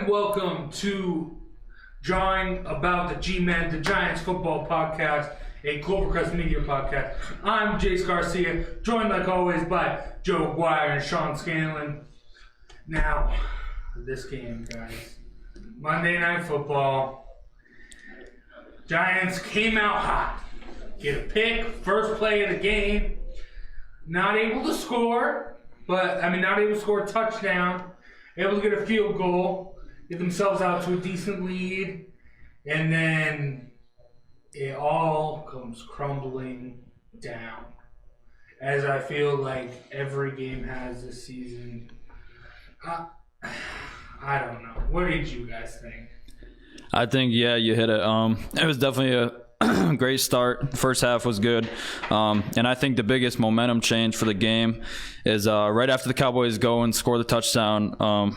and welcome to Drawing About the G-Men, the Giants Football Podcast, a Clovercrest Media podcast. I'm Jace Garcia, joined like always by Joe Guire and Sean Scanlon. Now, this game, guys. Monday Night Football. Giants came out hot. Get a pick, first play of the game. Not able to score, not able to score a touchdown. Able to get a field goal, get themselves out to a decent lead, and then it all comes crumbling down. As I feel like every game has this season. I don't know. What did you guys think? I think, you hit it. It was definitely a great start. First half was good. And I think the biggest momentum change for the game is right after the Cowboys go and score the touchdown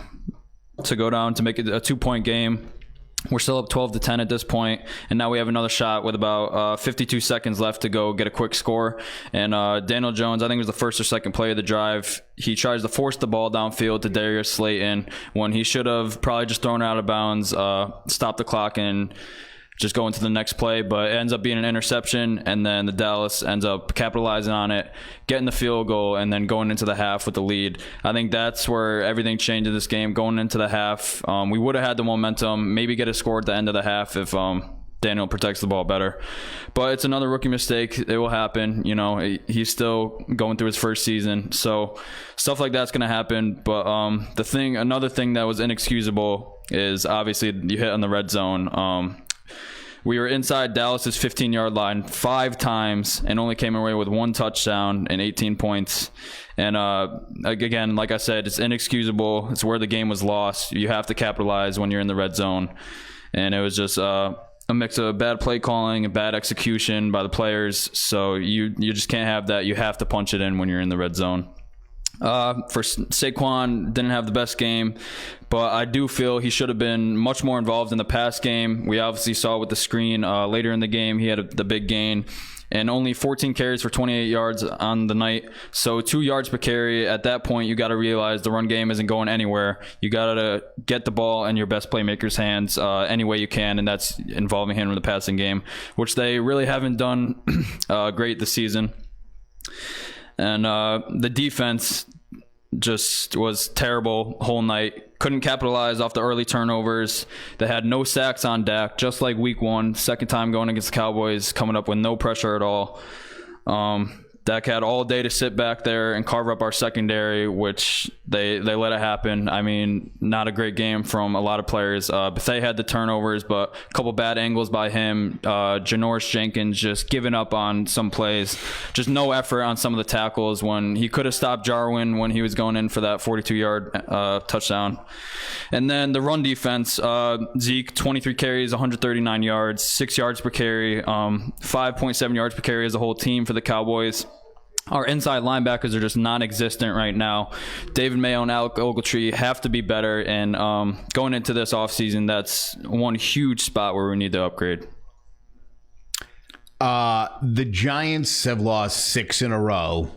to go down to make it a 2-point game. We're still up 12-10 at this point, and now we have another shot with about 52 seconds left to go get a quick score. And Daniel Jones, I think it was the first or second play of the drive, he tries to force the ball downfield to Darius Slayton when he should have probably just thrown it out of bounds, stopped the clock, and just go into the next play, but it ends up being an interception, and then the Dallas ends up capitalizing on it, getting the field goal, and then going into the half with the lead. I think that's where everything changed in this game. Going into the half, we would have had the momentum, maybe get a score at the end of the half if Daniel protects the ball better. But it's another rookie mistake. It will happen. You know, he's still going through his first season, so stuff like that's going to happen. But another thing that was inexcusable is obviously you hit on the red zone. We were inside Dallas's 15-yard line 5 times and only came away with 1 touchdown and 18 points. And again, like I said, it's inexcusable. It's where the game was lost. You have to capitalize when you're in the red zone. And it was just a mix of bad play calling and bad execution by the players. So you just can't have that. You have to punch it in when you're in the red zone. For Saquon, didn't have the best game, but I do feel he should have been much more involved in the pass game. We obviously saw with the screen later in the game, he had the big gain, and only 14 carries for 28 yards on the night. So 2 yards per carry. At that point, you got to realize the run game isn't going anywhere. You got to get the ball in your best playmaker's hands any way you can, and that's involving him in the passing game, which they really haven't done great this season. And the defense just was terrible whole night. Couldn't capitalize off the early turnovers. They had no sacks on Dak, just like week 1. Second time going against the Cowboys, coming up with no pressure at all. Dak had all day to sit back there and carve up our secondary, which they let it happen. I mean, not a great game from a lot of players. Bethea had the turnovers, but a couple bad angles by him. Janoris Jenkins just giving up on some plays. Just no effort on some of the tackles when he could have stopped Jarwin when he was going in for that 42-yard touchdown. And then the run defense, Zeke, 23 carries, 139 yards, 6 yards per carry, 5.7 yards per carry as a whole team for the Cowboys. Our inside linebackers are just non-existent right now. David Mayo and Alec Ogletree have to be better, and going into this offseason, that's one huge spot where we need to upgrade. The Giants have lost 6 in a row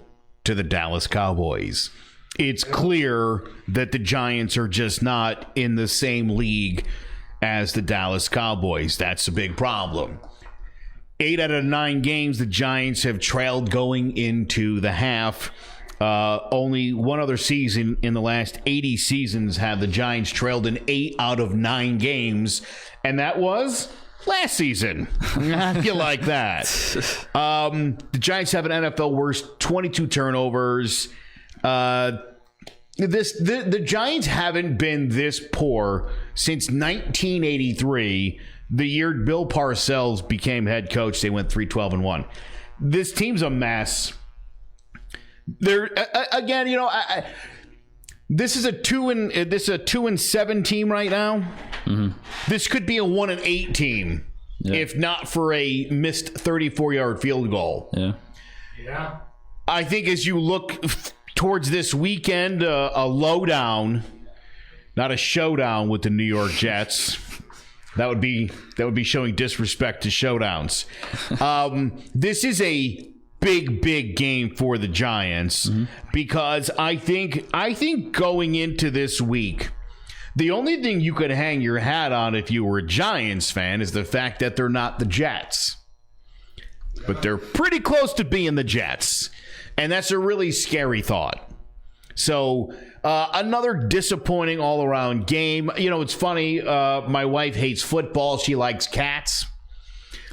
to the Dallas Cowboys. It's clear that the Giants are just not in the same league as the Dallas Cowboys. That's a big problem. 8 out of 9 games, the Giants have trailed going into the half. Only one other season in the last 80 seasons have the Giants trailed in 8 out of 9 games, and that was last season. How do you like that? The Giants have an NFL worst 22 turnovers. The Giants haven't been this poor since 1983. The year Bill Parcells became head coach, they went 3-12-1. This team's a mess. They're again, this is a 2-7 team right now. Mm-hmm. This could be a 1-8 team, if not for a missed 34-yard field goal. Yeah. I think as you look towards this weekend, a lowdown, not a showdown with the New York Jets. That would be showing disrespect to showdowns. This is a big game for the Giants because I think going into this week, The only thing you could hang your hat on if you were a Giants fan is the fact that they're not the Jets. But they're pretty close to being the Jets. And that's a really scary thought. So, another disappointing all-around game. You know, it's funny. My wife hates football. She likes cats.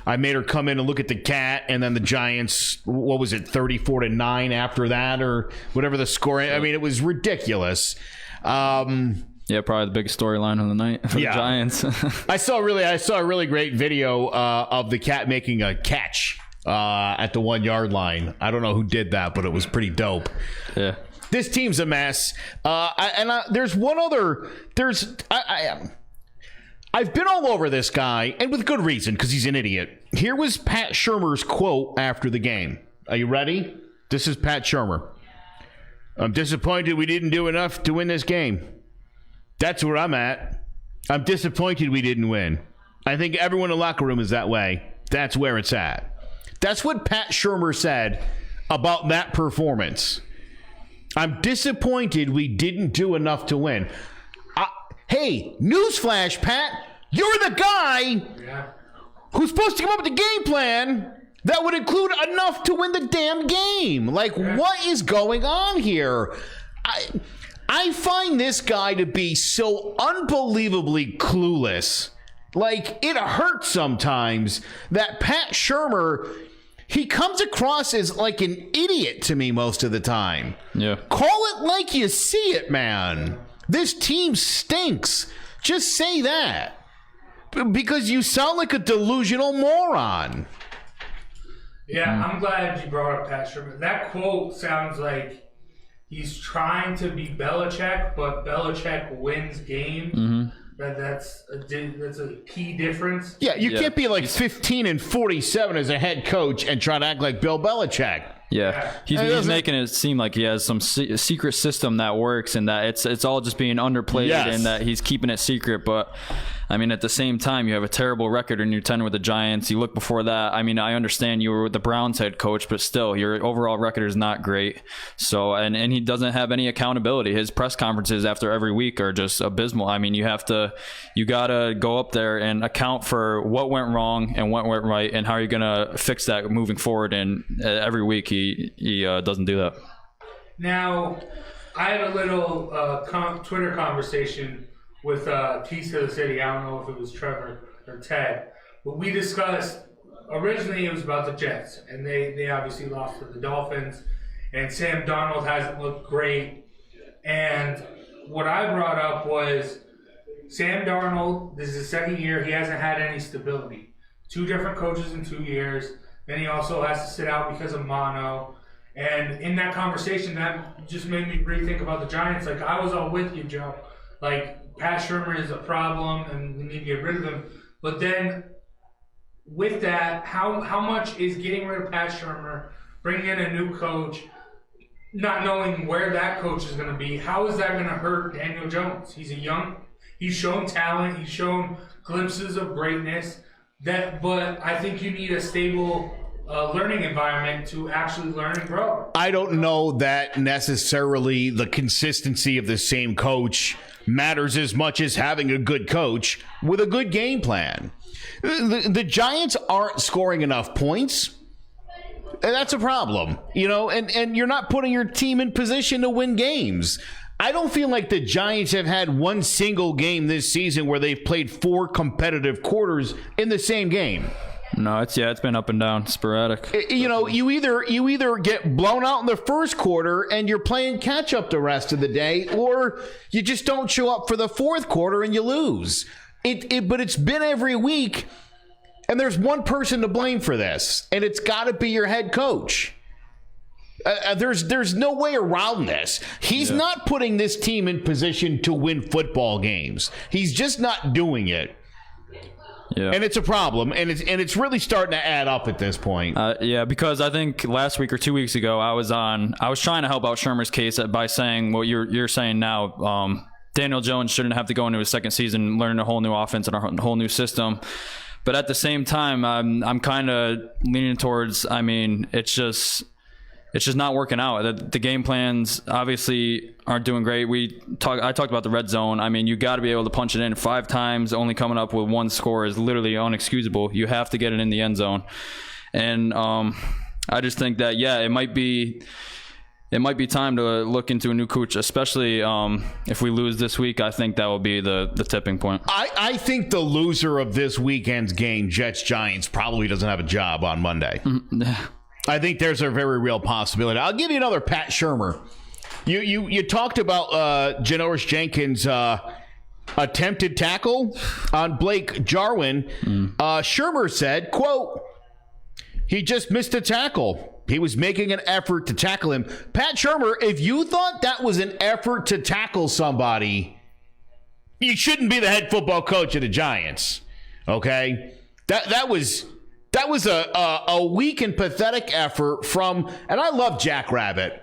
I made her come in and look at the cat, and then the Giants, what was it, 34-9 after that, or whatever the score. I mean, it was ridiculous. Yeah, probably the biggest storyline of the night for the Giants. I saw a really great video of the cat making a catch at the 1 yard line. I don't know who did that, but it was pretty dope. Yeah. This team's a mess. There's one other. I've been all over this guy, and with good reason, because he's an idiot. Here was Pat Shurmur's quote after the game. Are you ready? This is Pat Shurmur. I'm disappointed we didn't do enough to win this game. That's where I'm at. I'm disappointed we didn't win. I think everyone in the locker room is that way. That's where it's at. That's what Pat Shurmur said about that performance. I'm disappointed we didn't do enough to win. Hey, newsflash, Pat. You're the guy who's supposed to come up with the game plan that would include enough to win the damn game. Like, what is going on here? I find this guy to be so unbelievably clueless. Like, it hurts sometimes that Pat Shurmur, he comes across as like an idiot to me most of the time. Yeah. Call it like you see it, man. This team stinks. Just say that. Because you sound like a delusional moron. Yeah, I'm glad you brought up Pat Shurmur. That quote sounds like he's trying to be Belichick, but Belichick wins games. Mm-hmm. That's a key difference. Yeah, you can't be like 15-47 as a head coach and try to act like Bill Belichick. Yeah, he's making it seem like he has some secret system that works, and that it's all just being underplayed, and that he's keeping it secret. But I mean, at the same time, you have a terrible record in your tenure with the Giants. You look before that. I mean, I understand you were with the Browns head coach, but still, your overall record is not great. So, and he doesn't have any accountability. His press conferences after every week are just abysmal. I mean, you gotta go up there and account for what went wrong and what went right, and how you're gonna fix that moving forward. And every week he doesn't do that. Now, I had a little Twitter conversation with Keys to the City. I don't know if it was Trevor or Ted, but we discussed, originally it was about the Jets, and they obviously lost to the Dolphins, and Sam Darnold hasn't looked great. And what I brought up was Sam Darnold, this is his second year, he hasn't had any stability. 2 different coaches in 2 years. Then he also has to sit out because of mono. And in that conversation, that just made me rethink about the Giants. Like, I was all with you, Joe. Like, Pat Shurmur is a problem, and we need to get rid of him. But then, with that, how much is getting rid of Pat Shurmur, bringing in a new coach, not knowing where that coach is going to be, how is that going to hurt Daniel Jones? He's shown talent, he's shown glimpses of greatness. But I think you need a stable learning environment to actually learn and grow. I don't know that necessarily the consistency of the same coach matters as much as having a good coach with a good game plan. The Giants aren't scoring enough points. And that's a problem, and you're not putting your team in position to win games. I don't feel like the Giants have had one single game this season where they've played 4 competitive quarters in the same game. No, it's been up and down, sporadic. You either get blown out in the first quarter and you're playing catch up the rest of the day, or you just don't show up for the fourth quarter and you lose. But it's been every week, and there's one person to blame for this, and it's got to be your head coach. There's no way around this. He's not putting this team in position to win football games. He's just not doing it. Yeah. And it's a problem, and it's really starting to add up at this point. Because I think last week or 2 weeks ago, I was trying to help out Shurmur's case by saying what you're saying now. Daniel Jones shouldn't have to go into his second season learning a whole new offense and a whole new system. But at the same time, I'm kind of leaning towards, it's just it's just not working out. The game plans obviously aren't doing great. I talked about the red zone. I mean, you got to be able to punch it in 5 times. Only coming up with 1 score is literally unexcusable. You have to get it in the end zone. And I just think that, it might be time to look into a new coach, especially if we lose this week. I think that will be the tipping point. I think the loser of this weekend's game, Jets-Giants, probably doesn't have a job on Monday. I think there's a very real possibility. I'll give you another Pat Shurmur. You talked about Janoris Jenkins' attempted tackle on Blake Jarwin. Shurmur said, quote, "He just missed a tackle. He was making an effort to tackle him." Pat Shurmur, if you thought that was an effort to tackle somebody, you shouldn't be the head football coach of the Giants. Okay? That was a weak and pathetic effort from, and I love Jack Rabbit,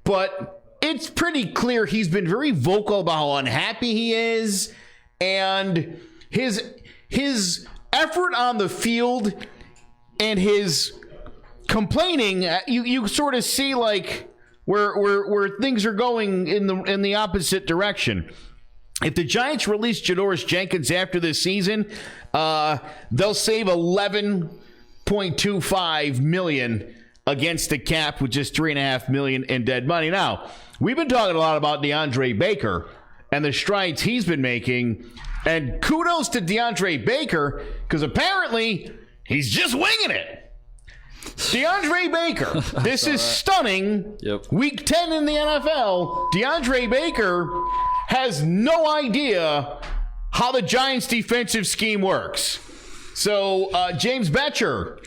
but it's pretty clear he's been very vocal about how unhappy he is, and his effort on the field and his complaining, you sort of see like where things are going in the opposite direction. If the Giants release Janoris Jenkins after this season, they'll save $11.25 million against the cap with just $3.5 million in dead money. Now, we've been talking a lot about DeAndre Baker and the strides he's been making, and kudos to DeAndre Baker because apparently he's just winging it. DeAndre Baker, this is stunning. Yep. Week 10 in the NFL, DeAndre Baker has no idea how the Giants' defensive scheme works. So, James Betcher,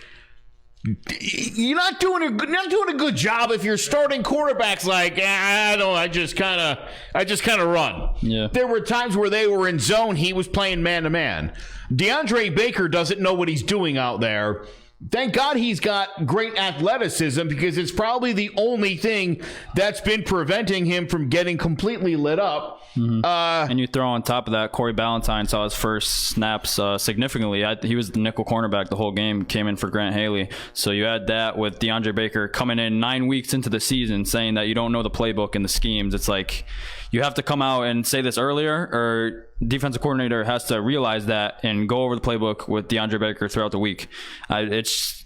you're not doing a good job if your starting quarterback's like, I just kind of run. Yeah. There were times where they were in zone, he was playing man to man. DeAndre Baker doesn't know what he's doing out there. Thank God he's got great athleticism because it's probably the only thing that's been preventing him from getting completely lit up. Mm-hmm. And you throw on top of that, Corey Ballantyne saw his first snaps significantly. He was the nickel cornerback the whole game, came in for Grant Haley. So you add that with DeAndre Baker coming in 9 weeks into the season saying that you don't know the playbook and the schemes. It's like you have to come out and say this earlier, or defensive coordinator has to realize that and go over the playbook with DeAndre Baker throughout the week. It's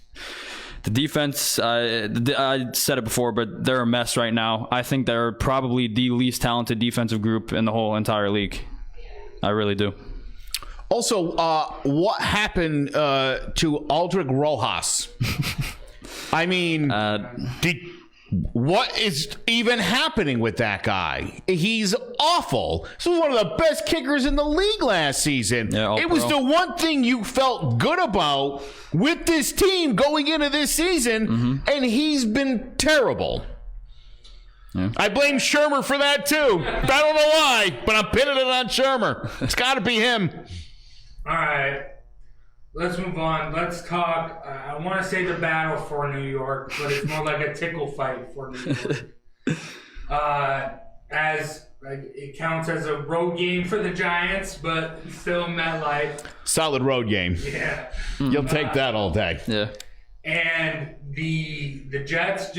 the defense. I said it before, but they're a mess right now. I think they're probably the least talented defensive group in the whole entire league. I really do. Also, what happened to Aldrich Rojas? I mean, what is even happening with that guy? He's awful. This was one of the best kickers in the league last season. Yeah, it was the one thing you felt good about with this team going into this season, and he's been terrible. Yeah. I blame Shurmur for that too. I don't know why, but I'm pinning it on Shurmur. It's got to be him. All right. Let's move on. Let's talk. I want to say the battle for New York, but it's more like a tickle fight for New York. It counts as a road game for the Giants, but still Metlife. Solid road game. Yeah. You'll take that all day. Yeah. And the Jets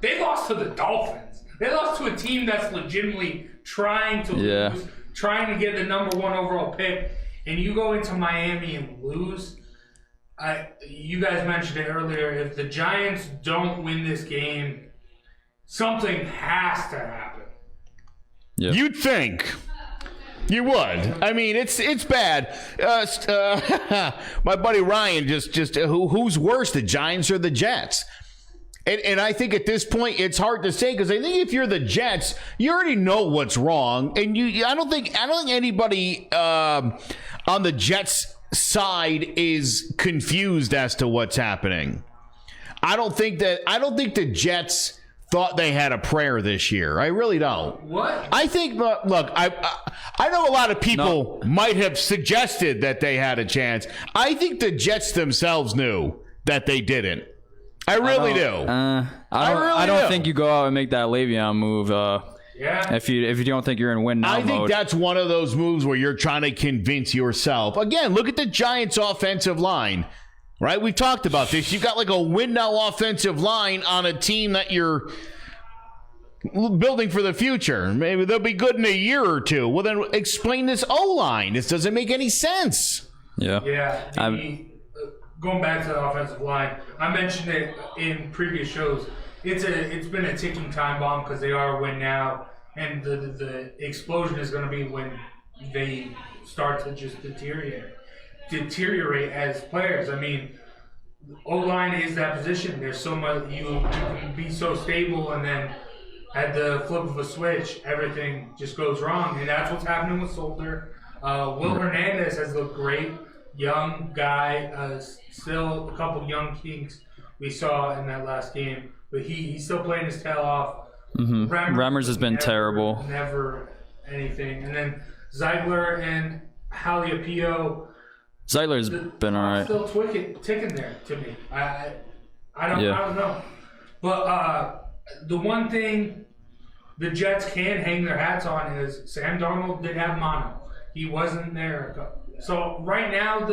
they lost to the Dolphins. They lost to a team that's legitimately trying to lose, trying to get the number 1 overall pick. And you go into Miami and lose. You guys mentioned it earlier. If the Giants don't win this game, something has to happen. Yep. You'd think. You would. I mean, it's bad. My buddy Ryan who's worse, the Giants or the Jets? And I think at this point it's hard to say because I think if you're the Jets, you already know what's wrong, and I don't think anybody on the Jets side is confused as to what's happening. I don't think the Jets thought they had a prayer this year. I really don't. What? I think, look, I know a lot of people might have suggested that they had a chance. I think the Jets themselves knew that they didn't. I really do. I don't think you go out and make that Le'Veon move. Yeah. If you don't think you're in win now I think mode. that's one of those moves where you're trying to convince yourself. Again, look at the Giants' offensive line. right? We've talked about this. You've got like a win-now offensive line on a team that you're building for the future. Maybe they'll be good in a year or two. Well, then explain this O-line. This doesn't make any sense. Yeah. Going back to the offensive line, I mentioned it in previous shows. It's been a ticking time bomb because they are a win now, and the explosion is going to be when they start to just deteriorate as players. I mean, O-line is that position. There's so much you can be so stable, and then at the flip of a switch, everything just goes wrong, and that's what's happening with Solder. Will Hernandez has looked great. Young guy, still a couple young kinks we saw in that last game, but he's still playing his tail off. Remmers has been terrible. Never anything. And then Zeigler and Halilapio. Zeigler's been all right. Still ticking there to me. I don't know. But the one thing the Jets can hang their hats on is Sam Darnold did have mono. He wasn't there. So right now,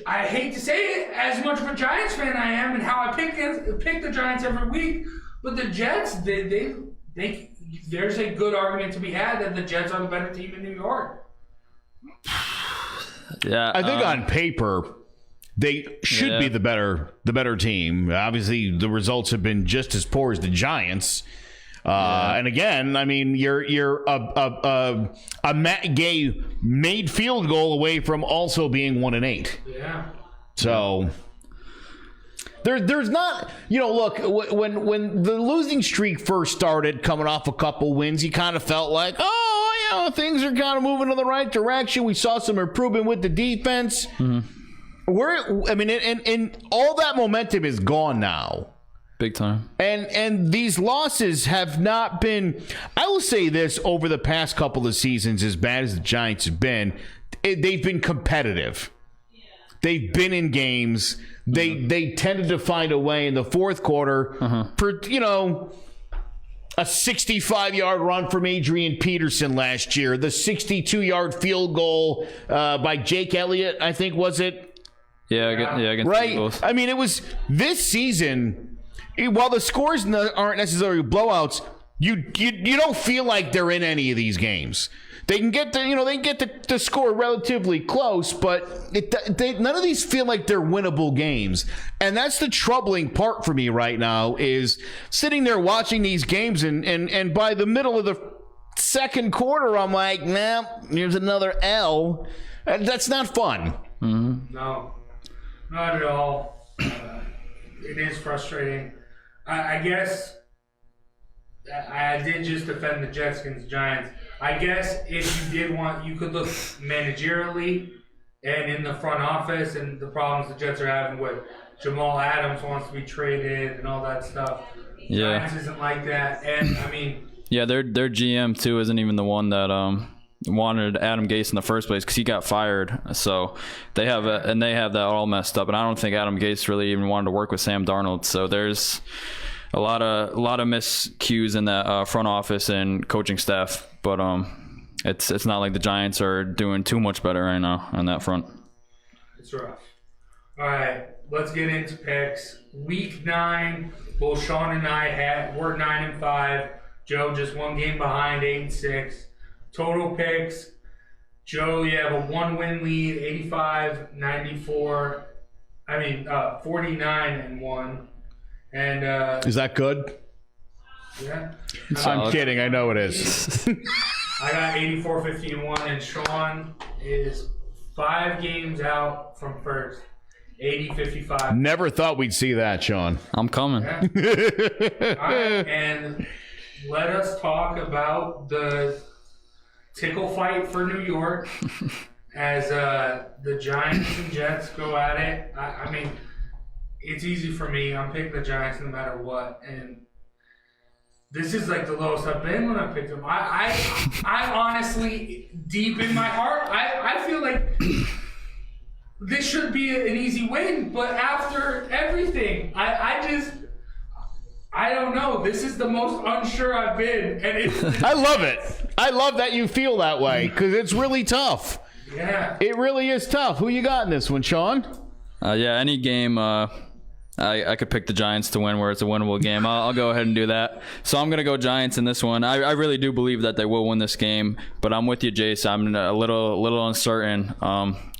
I hate to say it, as much of a Giants fan I am, and how I pick the Giants every week, but the Jets, there's a good argument to be had that the Jets are the better team in New York. Yeah, I think on paper they should be the better team. Obviously, the results have been just as poor as the Giants. And again, I mean, you're a Matt Gay made field goal away from also being 1-8. Yeah. So there's not, look, when the losing streak first started, coming off a couple wins, you kind of felt like, things are kind of moving in the right direction. We saw some improvement with the defense. And all that momentum is gone now. Big time. And these losses have not been, I will say this, over the past couple of seasons, as bad as the Giants have been, they've been competitive. They've been in games. They tended to find a way in the fourth quarter for, a 65-yard run from Adrian Peterson last year, the 62-yard field goal by Jake Elliott, I think, was it? Yeah, against right. the Eagles. I mean, it was this season. While the scores aren't necessarily blowouts, you don't feel like they're in any of these games. They can get the score relatively close, but none of these feel like they're winnable games. And that's the troubling part for me right now, is sitting there watching these games, and by the middle of the second quarter, I'm like, nah, here's another L. That's not fun. Mm-hmm. No, not at all. It is frustrating. I guess I did just defend the Jets against the Giants. I guess if you did want, you could look managerially and in the front office and the problems the Jets are having with Jamal Adams wants to be traded and all that stuff. Yeah. Giants isn't like that. And, I mean... Yeah, their GM, too, isn't even the one that wanted Adam Gase in the first place, because he got fired. So they have that all messed up. And I don't think Adam Gase really even wanted to work with Sam Darnold. So there's a lot of miscues in that front office and coaching staff. But it's not like the Giants are doing too much better right now on that front. It's rough. All right, let's get into picks. Week 9, both Sean and I we're 9-5. Joe just one game behind, 8-6. Total picks. Joe, you have a 1-win lead, 85-94. 49-1. And is that good? Yeah. I'm kidding. I know it is. I got 84-51, and Sean is 5 games out from first. 80-55. Never thought we'd see that, Sean. I'm coming. Yeah. All right, and let us talk about the tickle fight for New York as the Giants and Jets go at it. I mean, it's easy for me. I'm picking the Giants no matter what, and this is like the lowest I've been when I picked them. I honestly, deep in my heart, I feel like this should be an easy win, but after everything, I don't know. This is the most unsure I've been, and I love it. I love that you feel that way, because it's really tough. Yeah, it really is tough. Who you got in this one, Sean? Any game I could pick the Giants to win where it's a winnable game. I'll go ahead and do that. So I'm going to go Giants in this one. I really do believe that they will win this game, but I'm with you, Jace. I'm a little uncertain.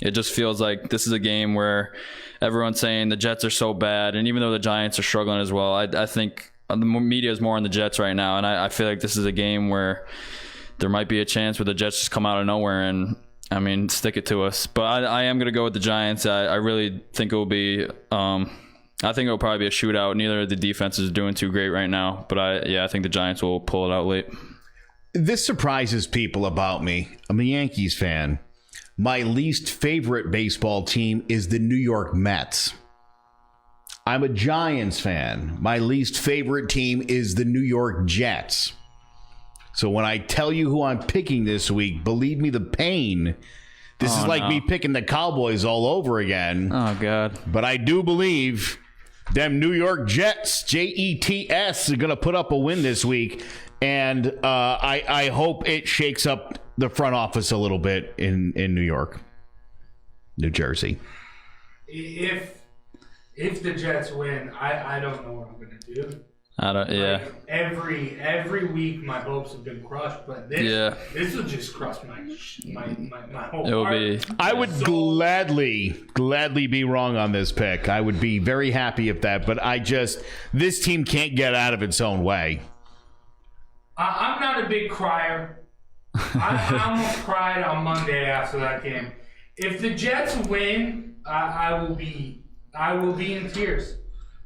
It just feels like this is a game where everyone's saying the Jets are so bad, and even though the Giants are struggling as well, I think the media is more on the Jets right now, and I feel like this is a game where there might be a chance where the Jets just come out of nowhere and, I mean, stick it to us. But I am going to go with the Giants. I really think it will be I think it'll probably be a shootout. Neither of the defenses are doing too great right now, but I think the Giants will pull it out late. This surprises people about me. I'm a Yankees fan. My least favorite baseball team is the New York Mets. I'm a Giants fan. My least favorite team is the New York Jets. So when I tell you who I'm picking this week, believe me, the pain. This is like me picking the Cowboys all over again. Oh, God. But I do believe them New York Jets, Jets, are going to put up a win this week. And I hope it shakes up the front office a little bit in New York, New Jersey. If the Jets win, I don't know what I'm going to do. Like every week my hopes have been crushed, but this will just crush my whole heart. I would gladly be wrong on this pick. I would be very happy if that, but this team can't get out of its own way. I'm not a big crier. I almost cried on Monday after that game. If the Jets win, I will be in tears.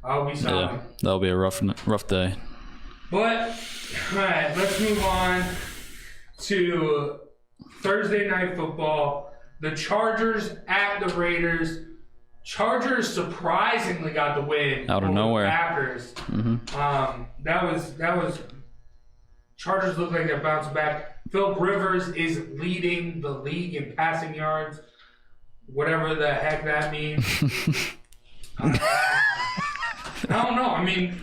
I'll be sorry. Yeah, that'll be a rough day. But, all right, let's move on to Thursday Night Football. The Chargers at the Raiders. Chargers surprisingly got the win out of nowhere. Packers. Mm-hmm. That was. Chargers look like they're bouncing back. Philip Rivers is leading the league in passing yards, whatever the heck that means. I don't know. I mean,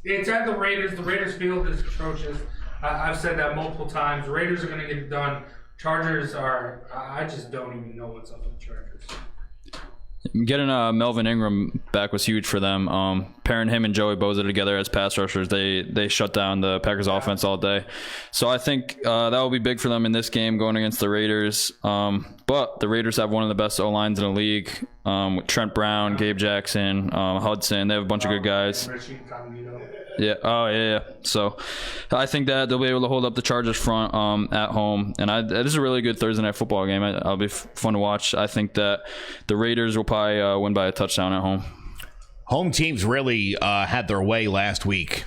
it's at the Raiders. The Raiders field is atrocious. I've said that multiple times. The Raiders are going to get it done. Chargers are. I just don't even know what's up with the Chargers. Getting Melvin Ingram back was huge for them. Pairing him and Joey Bosa together as pass rushers, they shut down the Packers offense all day. So I think that will be big for them in this game going against the Raiders. But the Raiders have one of the best O-lines in the league with Trent Brown, Gabe Jackson, Hudson. They have a bunch of good guys. Yeah. So I think that they'll be able to hold up the Chargers front at home. And this is a really good Thursday Night Football game. It'll be fun to watch. I think that the Raiders will probably win by a touchdown at home. Home teams really had their way last week.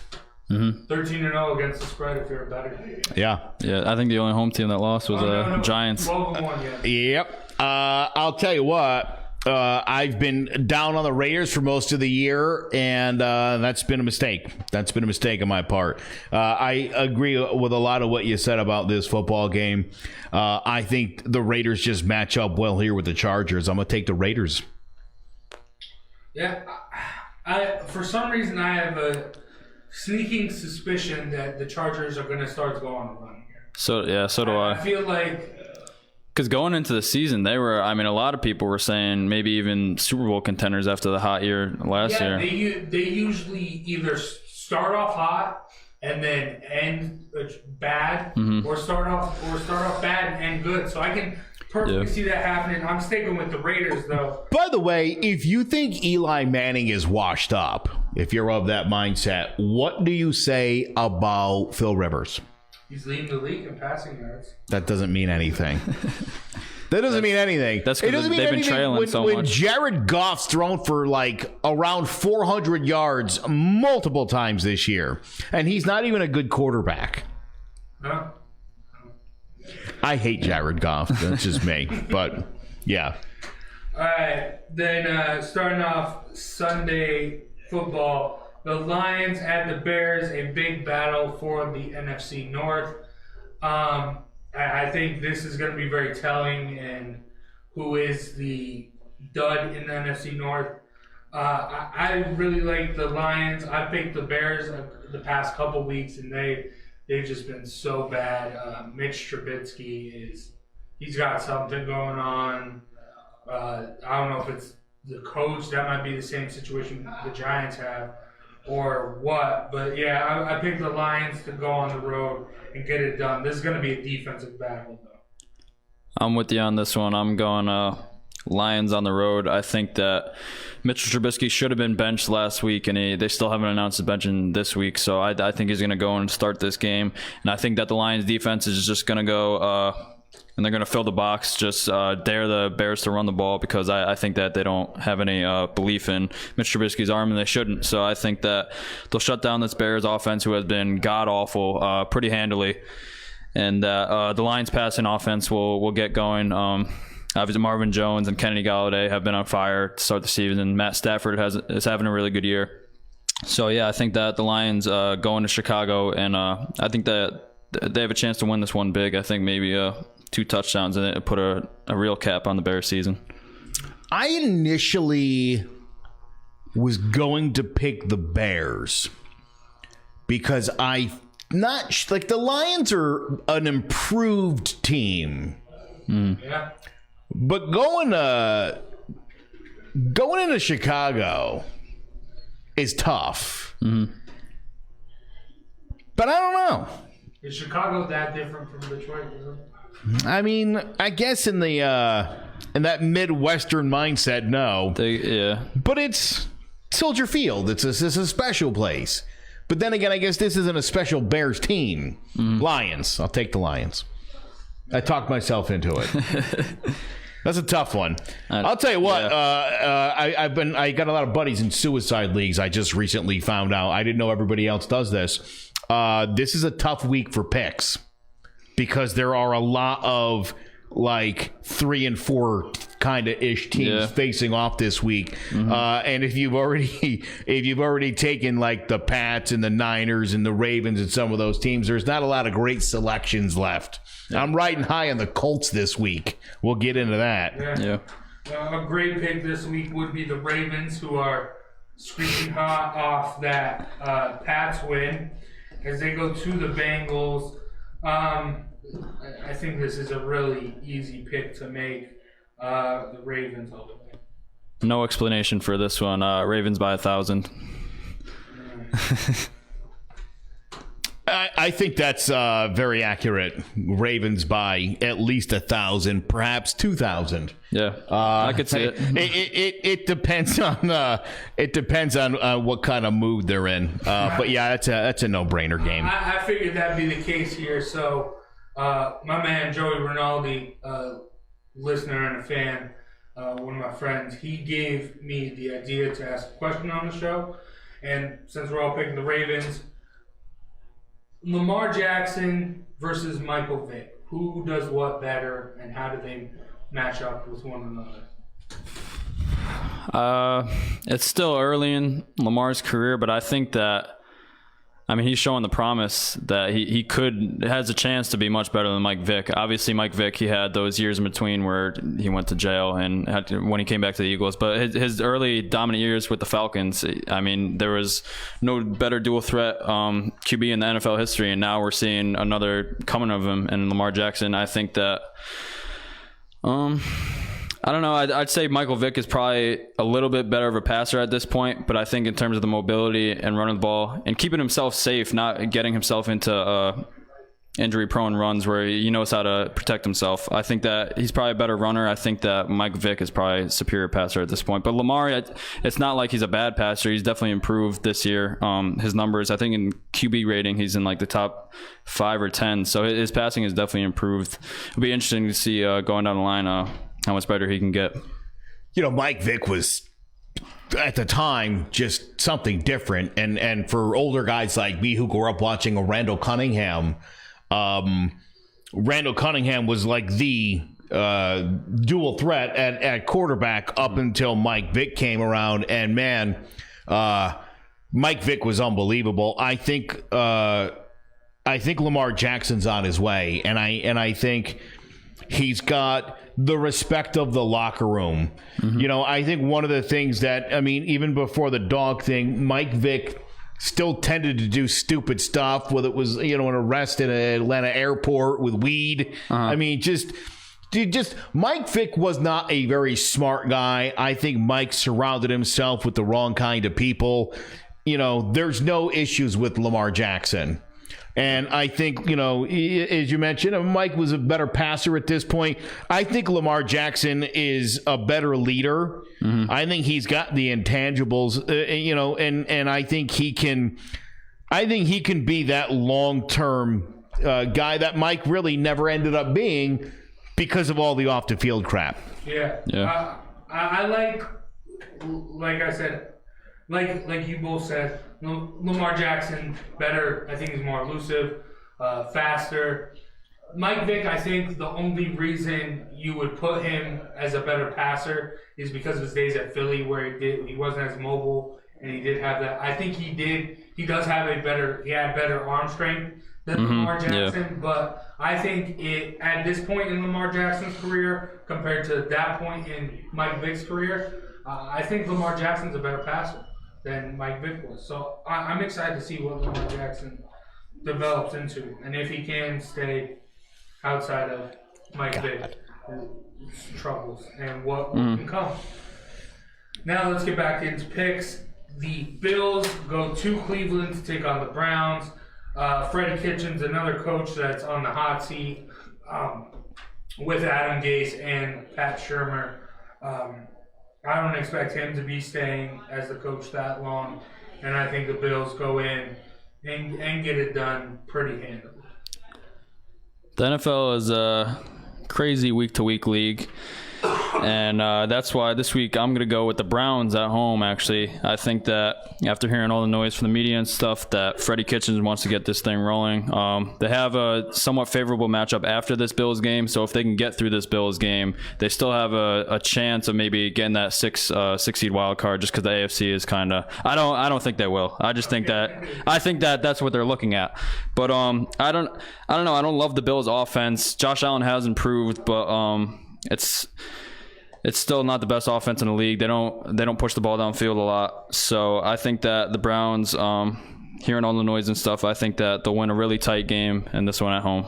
13-0 against the spread if you're a better. Yeah. I think the only home team that lost was Giants. 12-1, yeah. Yep. I'll tell you what. I've been down on the Raiders for most of the year, and that's been a mistake. That's been a mistake on my part. I agree with a lot of what you said about this football game. I think the Raiders just match up well here with the Chargers. I'm going to take the Raiders. Yeah. For some reason, I have a sneaking suspicion that the Chargers are going to start to go on a run here. So do I. I feel like... Because going into the season, they were, a lot of people were saying maybe even Super Bowl contenders after the hot year last year. They usually either start off hot and then end bad, or start off bad and end good. So I can perfectly see that happening. I'm sticking with the Raiders, though. By the way, if you think Eli Manning is washed up, if you're of that mindset, what do you say about Phil Rivers? He's leading the league in passing yards. That doesn't mean anything. That doesn't mean anything. That's because they've been trailing so much. When Jared Goff's thrown for around 400 yards multiple times this year, and he's not even a good quarterback. No. I hate Jared Goff. That's just me. But, yeah. All right. Then starting off Sunday football, the Lions at the Bears, a big battle for the NFC North. I think this is going to be very telling in who is the dud in the NFC North. I really like the Lions. I picked the Bears the past couple weeks, and they've just been so bad. Mitch Trubisky he's got something going on. I don't know if it's the coach. That might be the same situation the Giants have, or what. But yeah, I picked the Lions to go on the road and get it done. This is going to be a defensive battle, though. I'm with you on this one. I'm going Lions on the road. I think that Mitchell Trubisky should have been benched last week, and they still haven't announced the benching this week. So I think he's going to go and start this game. And I think that the Lions defense is just going to go and they're going to fill the box, just dare the Bears to run the ball, because I think that they don't have any belief in Mitch Trubisky's arm, and they shouldn't. So I think that they'll shut down this Bears offense, who has been god-awful pretty handily. And the Lions passing offense will get going. Obviously, Marvin Jones and Kennedy Golladay have been on fire to start the season. Matt Stafford is having a really good year. So, yeah, I think that the Lions go into Chicago, and I think that they have a chance to win this one big. I think maybe 2 touchdowns, and it put a real cap on the Bears season. I initially was going to pick the Bears because the Lions are an improved team. Yeah. But going into Chicago is tough. Mm-hmm. But I don't know. Is Chicago that different from Detroit? I mean, I guess in that Midwestern mindset, no. Yeah. But it's Soldier Field. It's a special place. But then again, I guess this isn't a special Bears team. Mm-hmm. Lions. I'll take the Lions. I talked myself into it. That's a tough one. I'll tell you what. Yeah. I got a lot of buddies in suicide leagues. I just recently found out. I didn't know everybody else does this. This is a tough week for picks because there are a lot of 3 and 4 kind of ish teams facing off this week. Mm-hmm. And if you've already taken the Pats and the Niners and the Ravens and some of those teams, there's not a lot of great selections left. Yeah. I'm riding high on the Colts this week. We'll get into that. Yeah. A great pick this week would be the Ravens, who are screeching hot off that Pats win as they go to the Bengals. I think this is a really easy pick to make. The Ravens all the way. No explanation for this one. Ravens by 1,000. I think that's very accurate. Ravens by at least 1,000, perhaps 2,000. Yeah, I could see it. It depends on what kind of mood they're in. But yeah, that's a no-brainer game. I figured that'd be the case here. So my man Joey Rinaldi, listener and a fan, one of my friends, he gave me the idea to ask a question on the show. And since we're all picking the Ravens, Lamar Jackson versus Michael Vick, who does what better, and how do they match up with one another? It's still early in Lamar's career, but I think that, he's showing the promise that he has a chance to be much better than Mike Vick. Obviously, Mike Vick, he had those years in between where he went to jail and when he came back to the Eagles. But his early dominant years with the Falcons, there was no better dual threat QB in the NFL history, and now we're seeing another coming of him in Lamar Jackson. I think that I don't know. I'd say Michael Vick is probably a little bit better of a passer at this point, but I think in terms of the mobility and running the ball and keeping himself safe, not getting himself into injury-prone runs where he knows how to protect himself, I think that he's probably a better runner. I think that Mike Vick is probably a superior passer at this point. But Lamar, it's not like he's a bad passer. He's definitely improved this year. His numbers, I think in QB rating, he's in the top 5 or 10. So his passing has definitely improved. It'll be interesting to see going down the line how much better he can get. Mike Vick was, at the time, just something different. And for older guys like me who grew up watching a Randall Cunningham, Randall Cunningham was the dual threat at quarterback up until Mike Vick came around. And, man, Mike Vick was unbelievable. I think Lamar Jackson's on his way. And I think he's got the respect of the locker room. Mm-hmm. I think one of the things that, even before the dog thing, Mike Vick still tended to do stupid stuff, whether it was, an arrest in an Atlanta airport with weed. Uh-huh. Mike Vick was not a very smart guy. I think Mike surrounded himself with the wrong kind of people. There's no issues with Lamar Jackson. And I think, as you mentioned, Mike was a better passer at this point. I think Lamar Jackson is a better leader. Mm-hmm. I think he's got the intangibles, and I think he can be that long-term guy that Mike really never ended up being because of all the off-the-field crap. Yeah. I like I said, like you both said, Lamar Jackson better. I think he's more elusive, faster. Mike Vick, I think the only reason you would put him as a better passer is because of his days at Philly, where he wasn't as mobile, and he did have that. I think he does have he had better arm strength than Lamar Jackson, but I think at this point in Lamar Jackson's career compared to that point in Mike Vick's career, I think Lamar Jackson's a better passer than Mike Vick was. So I'm excited to see what Lamar Jackson develops into, and if he can stay outside of Mike Vick's troubles and what can come. Now let's get back into picks. The Bills go to Cleveland to take on the Browns. Freddie Kitchens, another coach that's on the hot seat with Adam Gase and Pat Shurmur. I don't expect him to be staying as the coach that long, and I think the Bills go in and get it done pretty handily. The NFL is a crazy week-to-week league. And that's why this week I'm going to go with the Browns at home, actually. I think that after hearing all the noise from the media and stuff, that Freddie Kitchens wants to get this thing rolling. They have a somewhat favorable matchup after this Bills game, so if they can get through this Bills game, they still have a chance of maybe getting that six seed wild card, just because the AFC is kind of... I don't think they will. I think that that's what they're looking at. But I don't know. I don't love the Bills' offense. Josh Allen has improved, but... It's still not the best offense in the league. They don't push the ball downfield a lot. So I think that the Browns, hearing all the noise and stuff, I think that they'll win a really tight game in this one at home.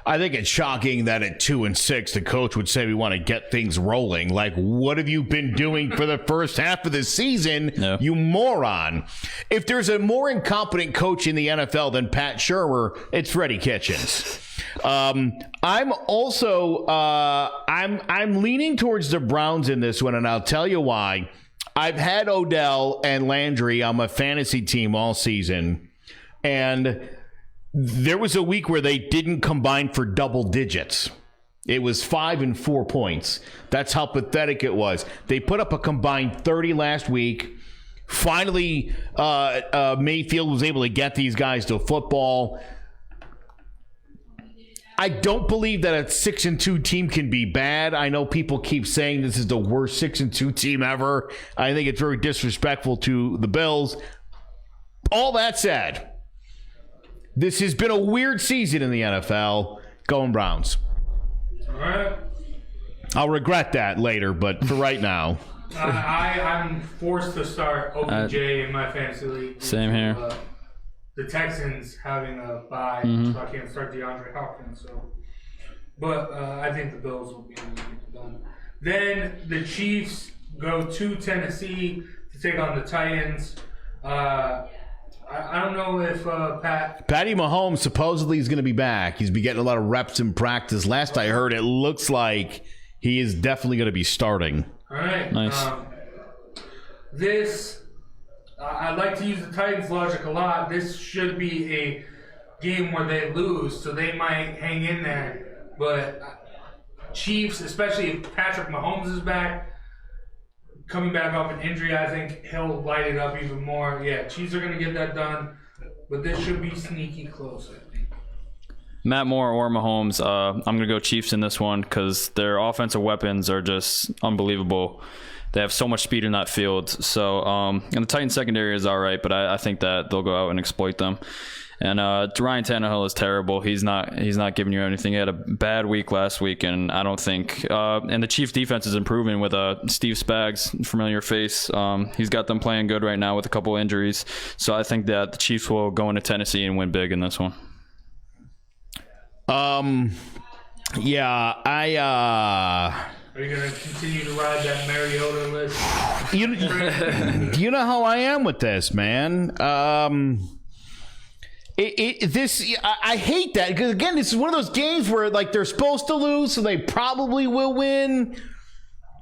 I think it's shocking that at 2-6, the coach would say we want to get things rolling. Like, what have you been doing for the first half of the season, you moron? If there's a more incompetent coach in the NFL than Pat Shurmur, it's Freddie Kitchens. I'm also I'm leaning towards the Browns in this one, and I'll tell you why. I've had Odell and Landry on my fantasy team all season, and there was a week where they didn't combine for double digits. It was 5 and 4 points. That's how pathetic it was. They put up a combined 30 last week. Finally, Mayfield was able to get these guys to football. I don't believe that a 6-2 team can be bad. I know people keep saying this is the worst 6-2 team ever. I think it's very disrespectful to the Bills. All that said, this has been a weird season in the NFL. Going Browns. All right. I'll regret that later, but for right now. I'm forced to start OBJ in my fantasy league. Same here. The Texans having a bye, so I can't start DeAndre Hopkins. But I think the Bills will be able to get it done. Then the Chiefs go to Tennessee to take on the Titans. I don't know if Patty Mahomes supposedly is going to be back. He's been getting a lot of reps in practice. Last I heard, it looks like he is definitely going to be starting. All right. Nice. I like to use the Titans' logic a lot. This should be a game where they lose, so they might hang in there. But Chiefs, especially if Patrick Mahomes is back, coming back off an injury, I think he'll light it up even more. Yeah, Chiefs are going to get that done, but this should be sneaky close, I think. Matt Moore or Mahomes, I'm going to go Chiefs in this one because their offensive weapons are just unbelievable. They have so much speed in that field. So, and the Titans secondary is all right, but I think that they'll go out and exploit them. And Ryan Tannehill is terrible. He's not giving you anything. He had a bad week last week, and I don't think. And the Chiefs' defense is improving with Steve Spags, familiar face. He's got them playing good right now with a couple injuries. So I think that the Chiefs will go into Tennessee and win big in this one. Yeah, Are you going to continue to ride that Mariota list? you know how I am with this, man. I hate that because again, this is one of those games where like they're supposed to lose, so they probably will win.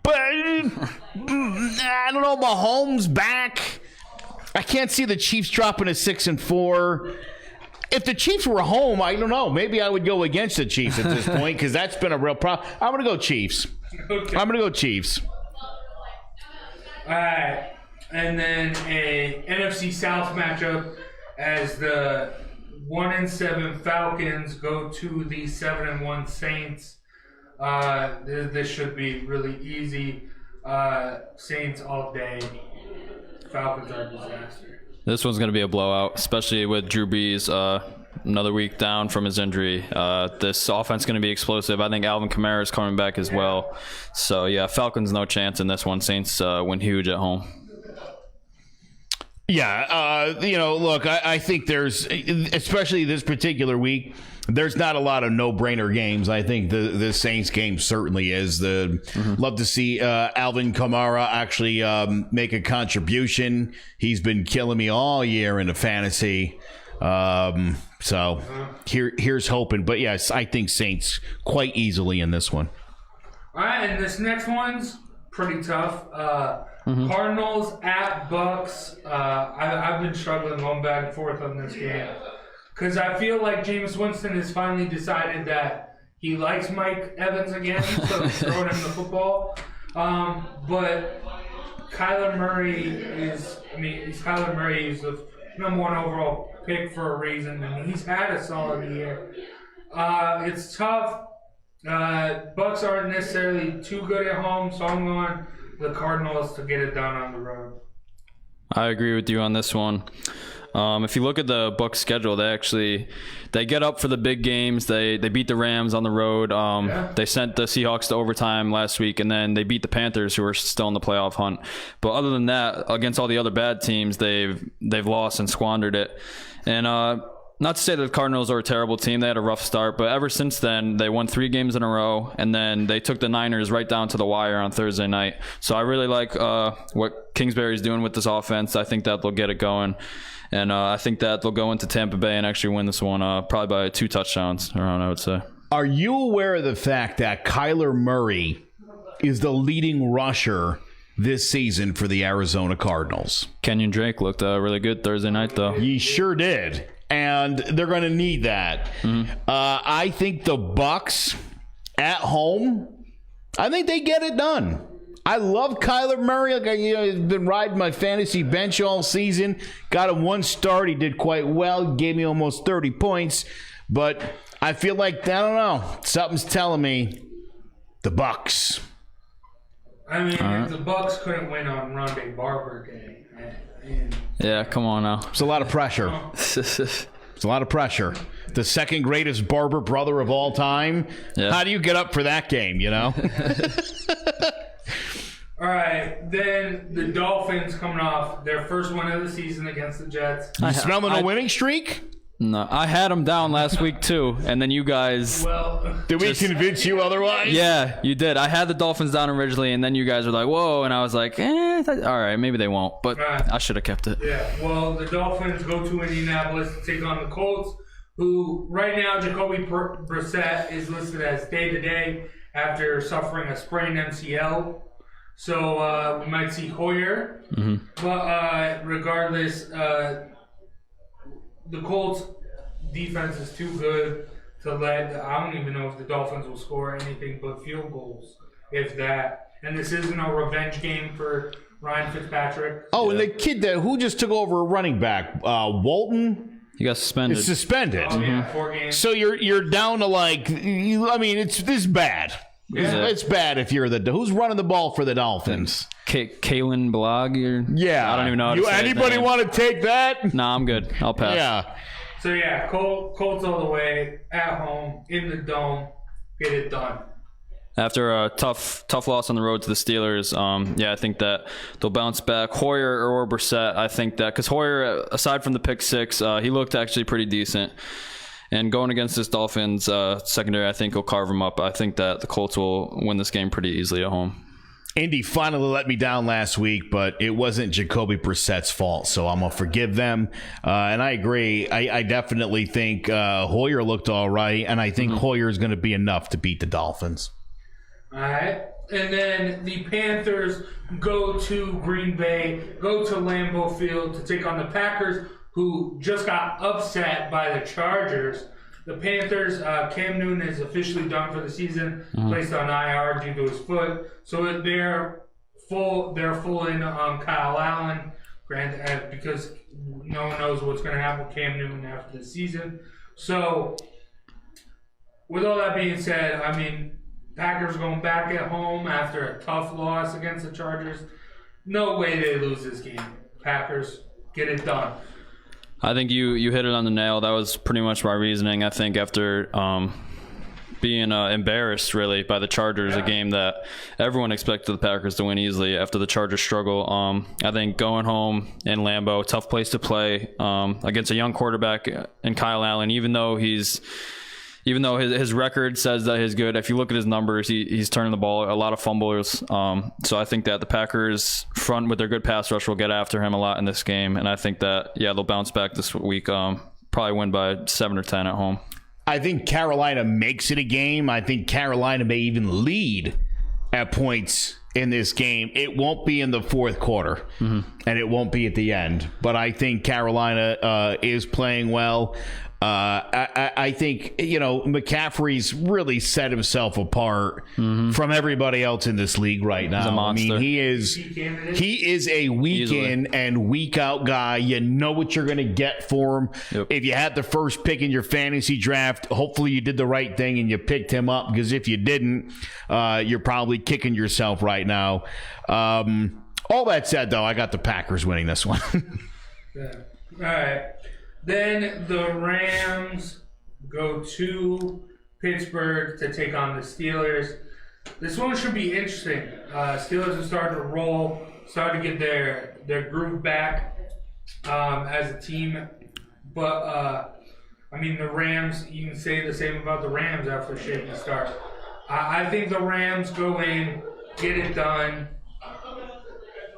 But I don't know. Mahomes back. I can't see the Chiefs dropping a 6-4. If the Chiefs were home, I don't know. Maybe I would go against the Chiefs at this point because that's been a real problem. I'm going to go Chiefs. Okay. I'm going to go Chiefs. All right. And then a NFC South matchup as the 1-7 Falcons go to the 7-1 Saints. This should be really easy. Saints all day. Falcons are a disaster. This one's going to be a blowout, especially with Drew Brees another week down from his injury. This offense is going to be explosive. I think Alvin Kamara is coming back as well. So, yeah, Falcons no chance in this one. Saints win huge at home. Yeah, look, I think there's, especially this particular week, there's not a lot of no-brainer games. I think the Saints game certainly is. Love to see Alvin Kamara actually make a contribution. He's been killing me all year in the fantasy. So here's hoping. But yes, I think Saints quite easily in this one. All right, and this next one's pretty tough. Cardinals at Bucks. I've been struggling going back and forth on this game because I feel like Jameis Winston has finally decided that he likes Mike Evans again, so he's throwing him the football. But Kyler Murray is the number 1 overall pick for a reason, and he's had a solid year. It's tough. Bucks aren't necessarily too good at home, so I'm going the Cardinals to get it done on the road. I agree with you on this one. If you look at the Bucs schedule, they get up for the big games. They beat the Rams on the road. They sent the Seahawks to overtime last week, and then they beat the Panthers, who are still in the playoff hunt. But other than that, against all the other bad teams, they've lost and squandered it. And not to say that the Cardinals are a terrible team. They had a rough start, but ever since then, they won 3 games in a row, and then they took the Niners right down to the wire on Thursday night. So I really like what Kingsbury's doing with this offense. I think that they'll get it going, and I think that they'll go into Tampa Bay and actually win this one probably by 2 touchdowns around, I would say. Are you aware of the fact that Kyler Murray is the leading rusher this season for the Arizona Cardinals? Kenyon Drake looked really good Thursday night, though. He sure did. And they're going to need that. I think the Bucs at home, I think they get it done. I love Kyler Murray. He's been riding my fantasy bench all season. Got him 1 start. He did quite well. Gave me almost 30 points. But I feel like, I don't know, something's telling me the Bucs. I mean, if the Bucs couldn't win on Rondé Barber Day. Yeah, come on now. It's a lot of pressure. It's a lot of pressure. The second greatest Barber brother of all time. Yeah. How do you get up for that game, you know? All right, then the Dolphins coming off their first win of the season against the Jets. You smelling a winning streak? No, I had them down last week too, and then you guys. Well, did we convince you otherwise? Yeah, you did. I had the Dolphins down originally, and then you guys were like, "Whoa!" And I was like, all right, maybe they won't." But I should have kept it. Yeah. Well, the Dolphins go to Indianapolis to take on the Colts, who right now Jacoby Brissett is listed as day-to-day after suffering a sprained MCL. So we might see Hoyer, but regardless. The Colts defense is too good to let. I don't even know if the Dolphins will score anything but field goals, if that. And this isn't a revenge game for Ryan Fitzpatrick. Oh, and the kid who just took over a running back, Walton. He got suspended. It's suspended. Oh, yeah, 4 games. So you're down to it's bad. Yeah. It's bad if you're who's running the ball for the Dolphins. Kalen Balog? Yeah. I don't even know how to say anybody want to take that? Nah, I'm good. I'll pass. Yeah. So, yeah, Colts all the way, at home, in the dome, get it done. After a tough loss on the road to the Steelers, I think that they'll bounce back. Hoyer or Brissett, I think that, because Hoyer, aside from the pick 6, he looked actually pretty decent. And going against this Dolphins secondary, I think will carve them up. I think that the Colts will win this game pretty easily at home. Indy finally let me down last week, but it wasn't Jacoby Brissett's fault, so I'm going to forgive them. And I agree. I definitely think Hoyer looked all right, and I think Hoyer is going to be enough to beat the Dolphins. All right. And then the Panthers go to Green Bay, go to Lambeau Field to take on the Packers, who just got upset by the Chargers. The Panthers, Cam Newton is officially done for the season, placed on IR due to his foot. So they're full in Kyle Allen, because no one knows what's going to happen with Cam Newton after the season. So with all that being said, I mean, Packers going back at home after a tough loss against the Chargers. No way they lose this game. Packers, get it done. I think you hit it on the nail. That was pretty much my reasoning. I think after being embarrassed, really, by the Chargers, a game that everyone expected the Packers to win easily after the Chargers struggle. I think going home in Lambeau, tough place to play against a young quarterback in Kyle Allen, even though his record says that he's good. If you look at his numbers, he's turning the ball, a lot of fumbles. So I think that the Packers front with their good pass rush will get after him a lot in this game. And I think that, they'll bounce back this week, probably win by 7 or 10 at home. I think Carolina makes it a game. I think Carolina may even lead at points in this game. It won't be in the fourth quarter, and it won't be at the end. But I think Carolina is playing well. I think, McCaffrey's really set himself apart from everybody else in this league right now. He's a monster. I mean, he is a week in and week out guy. You know what you're going to get for him. Yep. If you had the first pick in your fantasy draft, hopefully you did the right thing and you picked him up, because if you didn't, you're probably kicking yourself right now. All that said, though, I got the Packers winning this one. Yeah. All right. Then the Rams go to Pittsburgh to take on the Steelers. This one should be interesting. Steelers have started to roll, started to get their groove back as a team. But, the Rams, you can say the same about the Rams after a shaky start. I think the Rams go in, get it done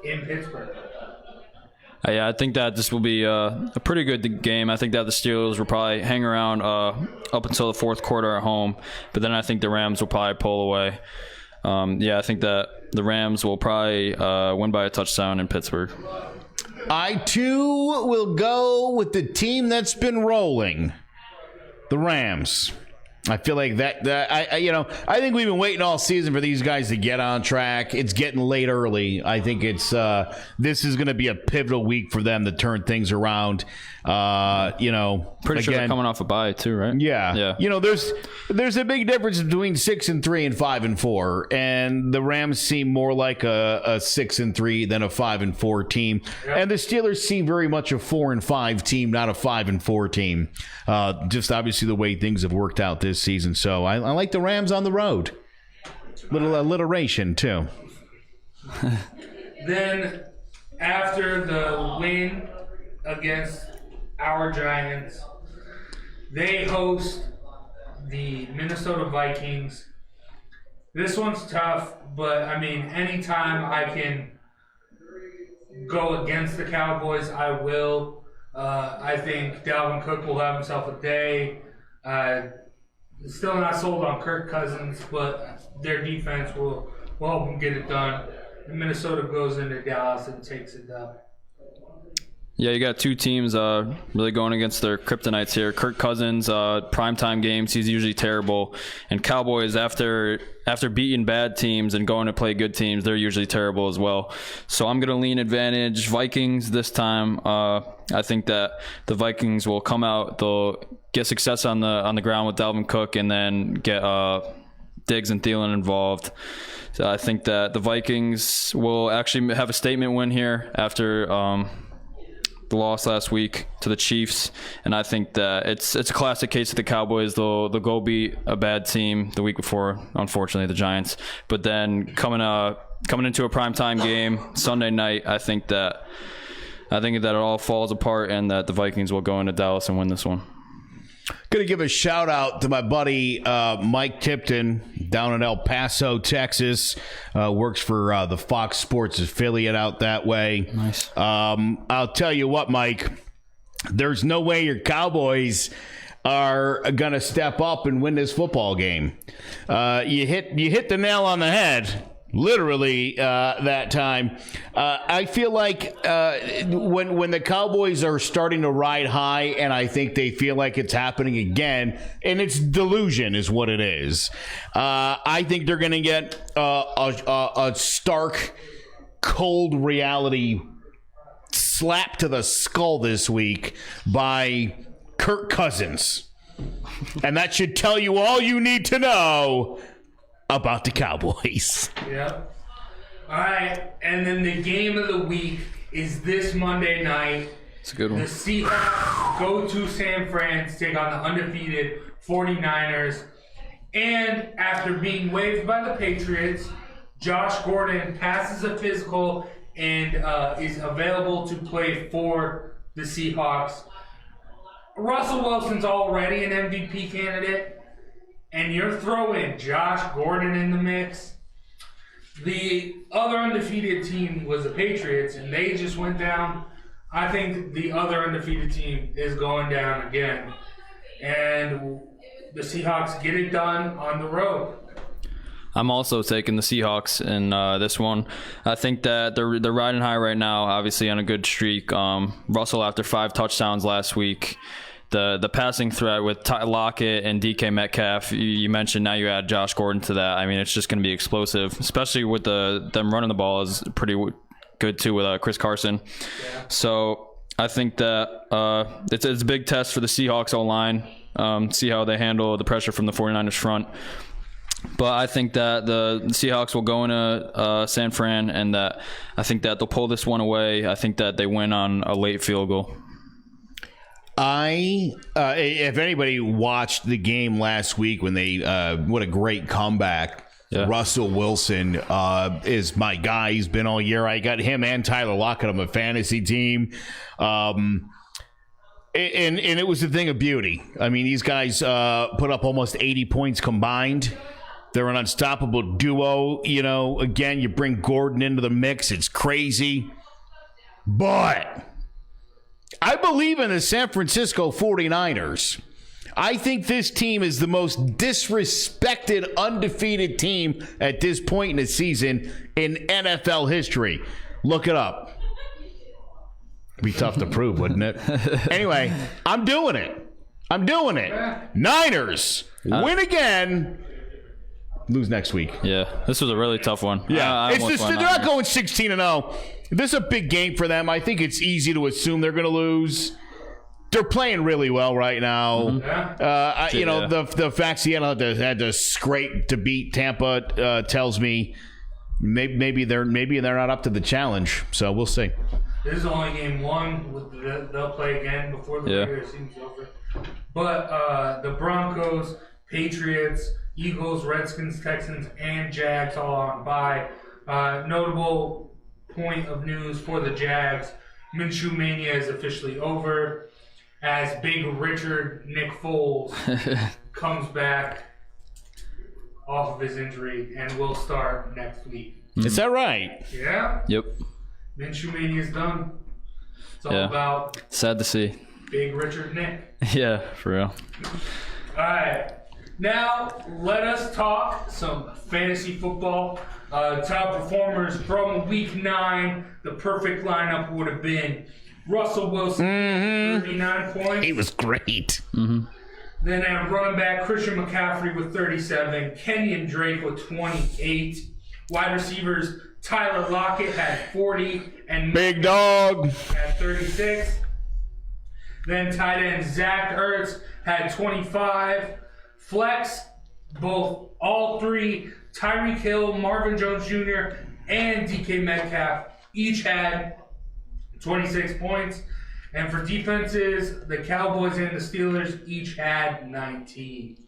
in Pittsburgh. Yeah, I think that this will be a pretty good game. I think that the Steelers will probably hang around up until the fourth quarter at home, but then I think the Rams will probably pull away. I think that the Rams will probably win by a touchdown in Pittsburgh. I, too, will go with the team that's been rolling, the Rams. I feel like I think we've been waiting all season for these guys to get on track. It's getting late early. I think this is going to be a pivotal week for them to turn things around. Pretty sure they're coming off a bye too, right? Yeah. There's a big difference between 6-3 and 5-4, and the Rams seem more like a 6-3 than a 5-4 team, and the Steelers seem very much a 4-5 team, not a 5-4 team. Just obviously the way things have worked out this season. So I like the Rams on the road. Little alliteration too. Then after the win against our Giants, they host the Minnesota Vikings. This one's tough, but anytime I can go against the Cowboys, I will. I think Dalvin Cook will have himself a day. Still not sold on Kirk Cousins, but their defense will help them get it done. And Minnesota goes into Dallas and takes it down. Yeah, you got two teams really going against their kryptonites here. Kirk Cousins, primetime games, he's usually terrible. And Cowboys, after beating bad teams and going to play good teams, they're usually terrible as well. So I'm going to lean advantage Vikings this time. I think that the Vikings will come out, they'll get success on the ground with Dalvin Cook, and then get Diggs and Thielen involved. So I think that the Vikings will actually have a statement win here after the loss last week to the Chiefs, and I think that it's a classic case of the Cowboys. They'll go beat a bad team the week before, unfortunately the Giants, but then coming into a primetime game Sunday night, I think that it all falls apart, and that the Vikings will go into Dallas and win this one. Going to give a shout out to my buddy Mike Tipton down in El Paso, Texas. Works for the Fox Sports affiliate out that way. Nice. I'll tell you what, Mike. There's no way your Cowboys are going to step up and win this football game. You hit the nail on the head. Literally that time. I feel like when the Cowboys are starting to ride high, and I think they feel like it's happening again, and it's delusion is what it is. I think they're going to get a stark, cold reality slap to the skull this week by Kirk Cousins. And that should tell you all you need to know about the Cowboys. Yep. All right, and then the game of the week is this Monday night. It's a good one. The Seahawks go to San Fran to take on the undefeated 49ers. And after being waived by the Patriots, Josh Gordon passes a physical and is available to play for the Seahawks. Russell Wilson's already an MVP candidate, and you're throwing Josh Gordon in the mix. The other undefeated team was the Patriots, and they just went down. I think the other undefeated team is going down again. And the Seahawks get it done on the road. I'm also taking the Seahawks in this one. I think that they're riding high right now, obviously on a good streak. Russell, after 5 touchdowns last week, the passing threat with Lockett and DK Metcalf, you mentioned, now you add Josh Gordon to that. I mean, it's just going to be explosive, especially with them running the ball is pretty good too with Chris Carson. Yeah. So I think that it's a big test for the Seahawks O-line. See how they handle the pressure from the 49ers front. But I think that the Seahawks will go into San Fran, and that I think that they'll pull this one away. I think that they win on a late field goal. If anybody watched the game last week when they what a great comeback. Yeah. Russell Wilson is my guy. He's been all year. I got him and Tyler Lockett on my fantasy team. And it was a thing of beauty. I mean, these guys put up almost 80 points combined. They're an unstoppable duo. You know, again, you bring Gordon into the mix. It's crazy. But I believe in the San Francisco 49ers. I think this team is the most disrespected, undefeated team at this point in the season in NFL history. Look it up. It'd be tough to prove, wouldn't it? Anyway, I'm doing it. Niners win again. Lose next week. Yeah, this was a really tough one. Yeah, they're not going 16-0. This is a big game for them. I think it's easy to assume they're going to lose. They're playing really well right now. Mm-hmm. The fact Seattle had to scrape to beat Tampa tells me maybe they're not up to the challenge. So we'll see. This is only game 1. They'll play again before the regular season's over. But the Broncos, Patriots, Eagles, Redskins, Texans, and Jags all on bye. Notable point of news for the Jags: Minshew Mania is officially over as Big Richard Nick Foles comes back off of his injury and will start next week. Is that right? Yeah. Yep. Minshew Mania is done. It's all about sad to see Big Richard Nick. Yeah, for real. All right. Now, let us talk some fantasy football. Top performers from Week 9. The perfect lineup would have been Russell Wilson, 39 points. He was great. Mm-hmm. Then at running back, Christian McCaffrey with 37. Kenyon Drake with 28. Wide receivers, Tyler Lockett had 40. And Big Dog had 36. Then tight end Zach Ertz had 25. Flex, all three, Tyreek Hill, Marvin Jones Jr., and DK Metcalf each had 26 points. And for defenses, the Cowboys and the Steelers each had 19.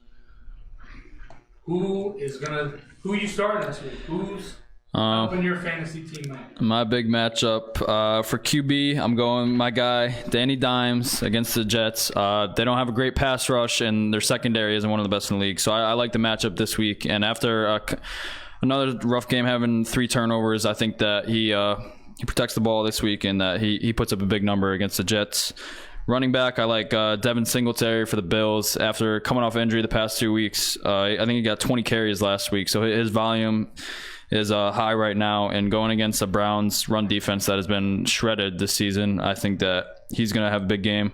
Who you starting this week? Open your fantasy team up. My big matchup for QB, I'm going my guy, Danny Dimes, against the Jets. They don't have a great pass rush, and their secondary isn't one of the best in the league. So I like the matchup this week. And after another rough game, having 3 turnovers, I think that he protects the ball this week and that he puts up a big number against the Jets. Running back, I like Devin Singletary for the Bills. After coming off injury the past 2 weeks, I think he got 20 carries last week. So his volume is high right now, and going against the Browns run defense that has been shredded this season, I think that he's going to have a big game.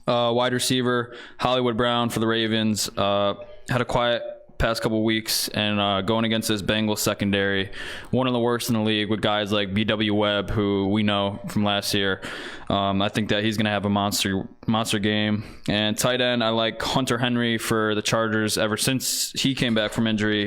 Wide receiver, Hollywood Brown for the Ravens, had a quiet past couple weeks, and going against this Bengals secondary, one of the worst in the league with guys like B.W. Webb, who we know from last year. I think that he's going to have a monster game. And tight end, I like Hunter Henry for the Chargers. Ever since he came back from injury,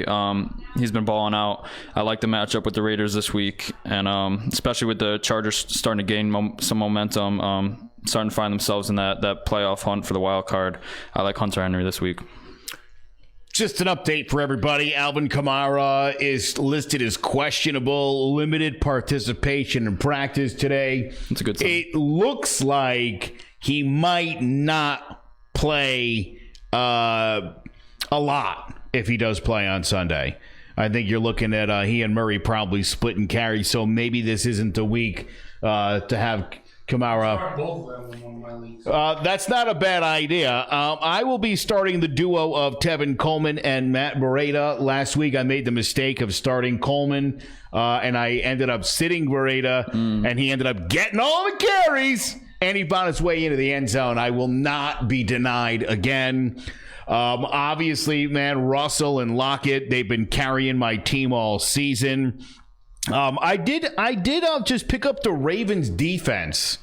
he's been balling out. I like the matchup with the Raiders this week, and especially with the Chargers starting to gain some momentum, starting to find themselves in that playoff hunt for the wild card. I like Hunter Henry this week. Just an update for everybody. Alvin Kamara is listed as questionable, limited participation in practice today. That's a good sign. It looks like he might not play a lot if he does play on Sunday. I think you're looking at he and Murray probably splitting carries, so maybe this isn't the week to have Kamara. That's not a bad idea. I will be starting the duo of Tevin Coleman and Matt Breida. Last week I made the mistake of starting Coleman, and I ended up sitting Breida, and he ended up getting all the carries, and he found his way into the end zone. I will not be denied again. Obviously, man, Russell and Lockett, they've been carrying my team all season. I did just pick up the Ravens defense.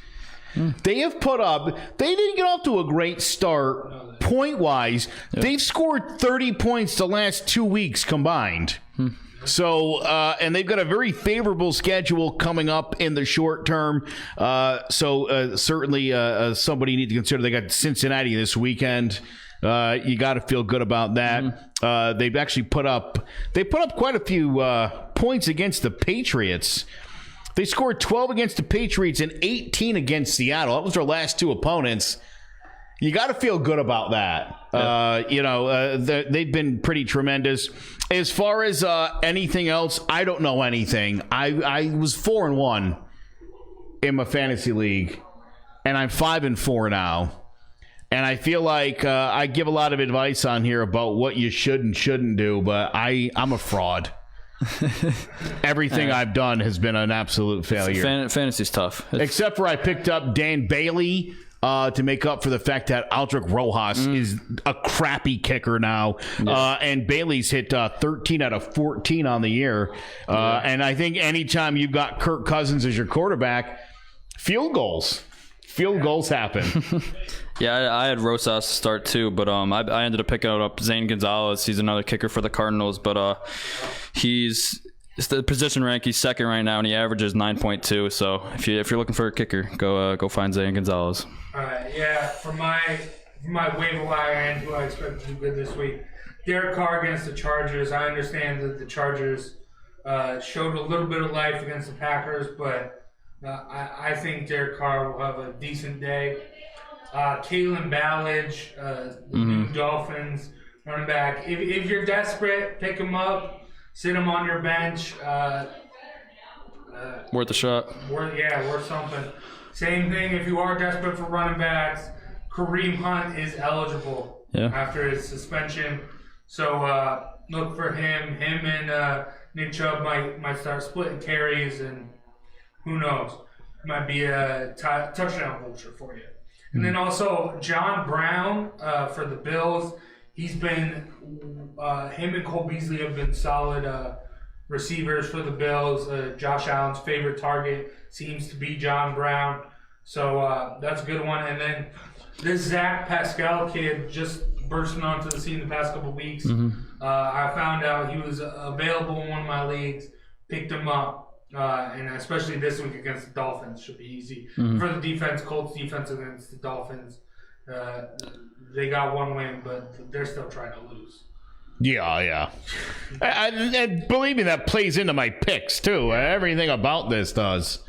They have they didn't get off to a great start point-wise. Yep. They've scored 30 points the last 2 weeks combined. So, and they've got a very favorable schedule coming up in the short term. Certainly somebody you need to consider. They got Cincinnati this weekend. You got to feel good about that. They've actually put up quite a few points against the Patriots. They scored 12 against the Patriots and 18 against Seattle. That was their last 2 opponents. You got to feel good about that. They've been pretty tremendous. As far as anything else, I don't know anything. I was 4-1 in my fantasy league, and I'm 5-4 now. And I feel like I give a lot of advice on here about what you should and shouldn't do, but I'm a fraud. Everything I've done has been an absolute failure. Fantasy's tough. Except for I picked up Dan Bailey to make up for the fact that Aldrich Rojas is a crappy kicker now. Yeah. And Bailey's hit 13 out of 14 on the year. And I think anytime you've got Kirk Cousins as your quarterback, field goals happen. Yeah, I had Rosas start too, but I ended up picking up Zane Gonzalez. He's another kicker for the Cardinals, but it's the position rank. He's second right now, and he averages 9.2. So if you're looking for a kicker, go find Zane Gonzalez. All right, yeah. For my waiver wire and who I expect to do good this week, Derek Carr against the Chargers. I understand that the Chargers showed a little bit of life against the Packers, but I think Derek Carr will have a decent day. Kalen Ballage, the new Dolphins running back. If you're desperate, pick him up, sit him on your bench. Worth a shot. Worth something. Same thing if you are desperate for running backs. Kareem Hunt is eligible after his suspension. So look for him. Him and Nick Chubb might start splitting carries, and who knows? Might be a touchdown vulture for you. And then also John Brown for the Bills. He's been him and Cole Beasley have been solid receivers for the Bills. Josh Allen's favorite target seems to be John Brown. So that's a good one. And then this Zach Pascal kid just bursting onto the scene the past couple of weeks. I found out he was available in one of my leagues, picked him up. And especially this week against the Dolphins should be easy. For the defense, Colts defense against the Dolphins, they got one win, but they're still trying to lose. Yeah. And believe me, that plays into my picks, too. Everything about this does.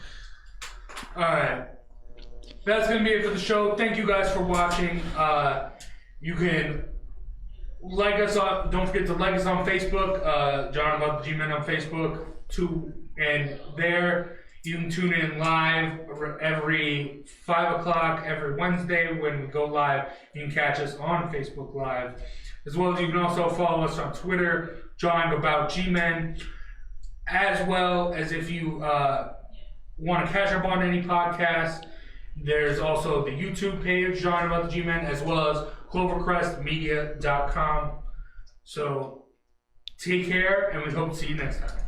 All right. That's going to be it for the show. Thank you guys for watching. You can like us on, don't forget to like us on Facebook, John About the G-Men on Facebook, too. And there, you can tune in live every 5 o'clock, every Wednesday when we go live. You can catch us on Facebook Live. As well as you can also follow us on Twitter, John About G-Men. As well as if you want to catch up on any podcast, there's also the YouTube page, John About the G-Men, as well as clovercrestmedia.com. So take care, and we hope to see you next time.